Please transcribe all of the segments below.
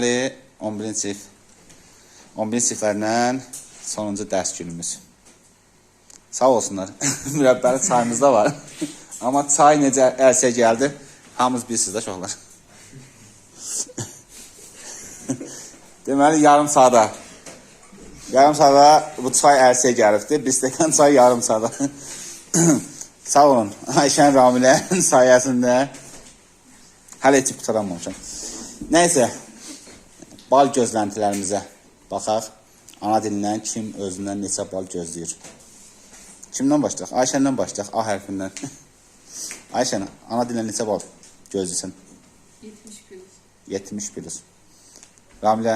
11-ci sinif. 11-ci siniflərlə sonuncu dərs günümüz. Sağ olsunlar. Mürəbbəli çayımız da var. Amma çay necə əlsə gəldi, hamımız bilirsiniz də çoxlar. Deməli, yarım saata bu çay əlsə gəlibdir. Bir stəkan çay yarım saata. Sağ olun. Ayşən Ramilərin sayəsində hələ içib qutaramamışam. Nəysə, bal gözləntilərimizə baxaq. Ana dilindən kim özündən neçə bal gözləyir? Kimdən başlayaq? Ayşəndən başlayaq, A hərfindən. Ayşən, ana dilindən neçə bal gözləyirsən? 70 plus. 70 plus. Ramilə,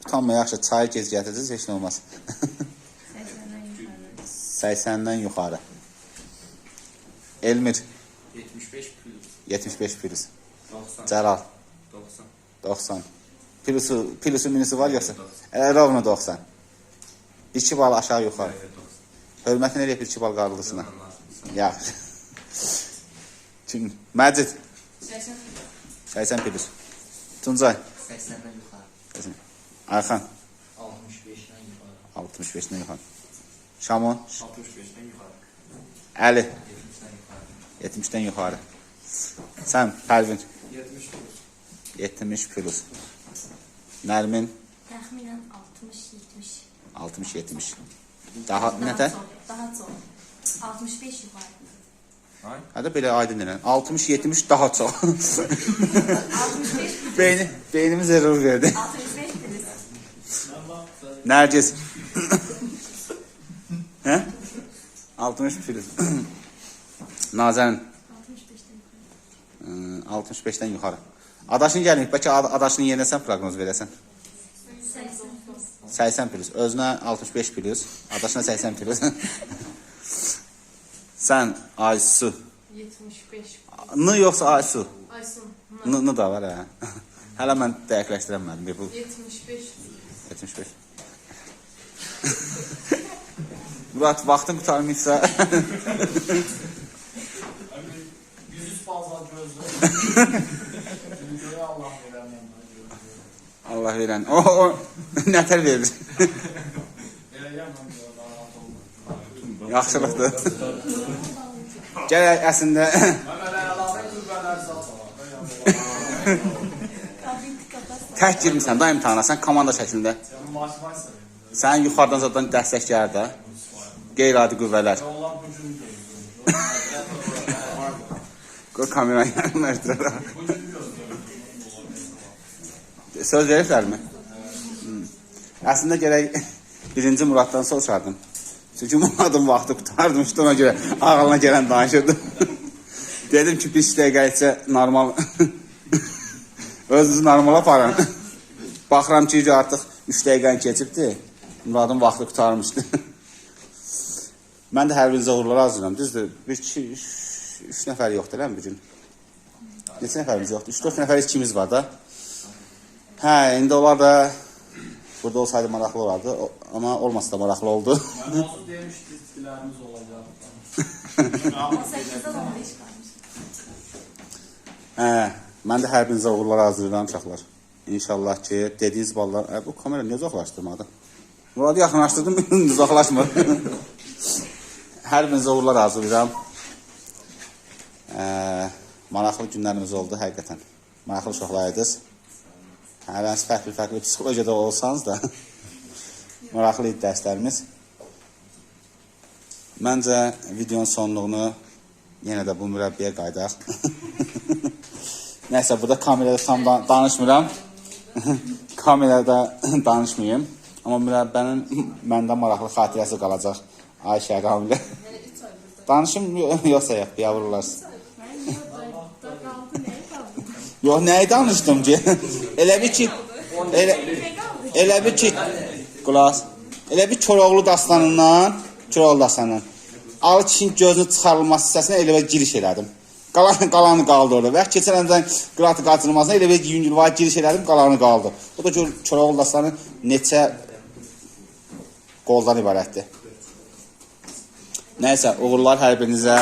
utanma, yaxşı, çayı gez gətirəcəz, heç nə olmaz. 80'den yukarı. 80-dən yuxarı. Elmir. 75 plus. 75 plus. 90. Cəlal. 90. 90. Plusu minusu var yoxsa? Rovno 90. 2 bal aşağı yuxarı. Hörmətin eləyib 2 bal qarlısına. Yaxşı. Kim? Məcid. 80 80 plus. Tuncay. 80'den yukarı. Ayxan. 65'den yukarı. 65-dən yuxarı. Şamon. 65'den yukarı. Əli. 70'den yukarı. 70-dən yuxarı. Sən, Pərvin. 70 plus. 70 plus. Nərmin. Təxminən 60-70. 60-70. Daha nətər? Daha çox. 65 yukarı. Hədə belə aydın elən. 60-70 daha çox. 65 Beynimiz error verdi. 65 plus. Nərgiz. Hə? 60 plus. Nazərin. 65'ten yukarı. 65-dən yuxarı. Adaşın gəlməyib, bəlkə adaşının yerinə sən proqnoz verəsən. 80 plus. 80 plus. Özünə 65 plus. Adaşına 80 plus. Sən Aysu. 75. N yoxsa Aysu? Aysun. N da var hə. Hələ mən dəqiqləşdirəmədim. Bu 75. 75. Murat, vaxtın qutarmışsa. 100 fazla gözlü. Göğe Allah veren. Allah verən. O nətər verir? Yaxşılıqdır. Gəl əslində. Tək girmirsən da imtahana, sən komanda şəklində. Sən yuxarıdan zaten dəstəklər də. Qeyri-adi qüvvələr. Qoy kamerayı yanlaşdırır. Söz veriblərmi? Əslində gərək birinci Muraddan soruşardım. Çünki Muradın vaxtı qutarmışdı, ona görə ağılına gələn danışırdı. Dedim ki, 5 dəqiqə içə normal, özünüzü normal aparın. Baxıram ki, artıq 3 dəqiqəni keçibdir, Muradın vaxtı qutarmışdı. Mən də hər birinizə uğurlar arzulayıram. Düzdür, 3 nəfər yoxdur, eləmi bir gün? Neçə nəfərimiz yoxdur? 3-4 nəfər ikimiz var da. Hə, indi onlar da burada olsaydı maraqlı olardı, amma olmasa da maraqlı oldu. Ben olsun demiş dizilerimiz olacak. 18'den 15 kalmış. Hə, mən də hər birinizə uğurlar arzulayıram uşaqlar. İnşallah ki, dediyiniz ballar... Bu kamera niyə uzaqlaşdırmadı? Muradı yaxınlaşdırdım, uzaqlaşmır. Hər birinizə uğurlar arzulayıram. Maraqlı günlərimiz oldu, həqiqətən. Maraqlı uşaqlarıydınız. Hələn fərqli psixologiyada olsanız da maraqlı idi dərslərimiz. Məncə videonun sonluğunu yenə də bu mürəbbiyə qaydaq. Nəysə, burada kamerada tam danışmıram. Kamerada danışmayayım. Amma mürəbbənin məndə maraqlı xatirəsi qalacaq. Ayşə Ramilə. Danışım yoxsa yox, yavrular. Yox, nəyi danışdım ki? Elə bir ki, qulaq, elə bir Koroğlu dastanından, Alı kişinin gözünü çıxarılması hissəsinə elə bir giriş elədim. Qalanı qaldı orada. Və keçən əmdən qıratı qaçırılmasına elə bir yüngülvay giriş elədim, qalanı qaldı. Bu da Koroğlu dastanı neçə qoldan ibarətdir. Nəysə, uğurlar hər birinizə.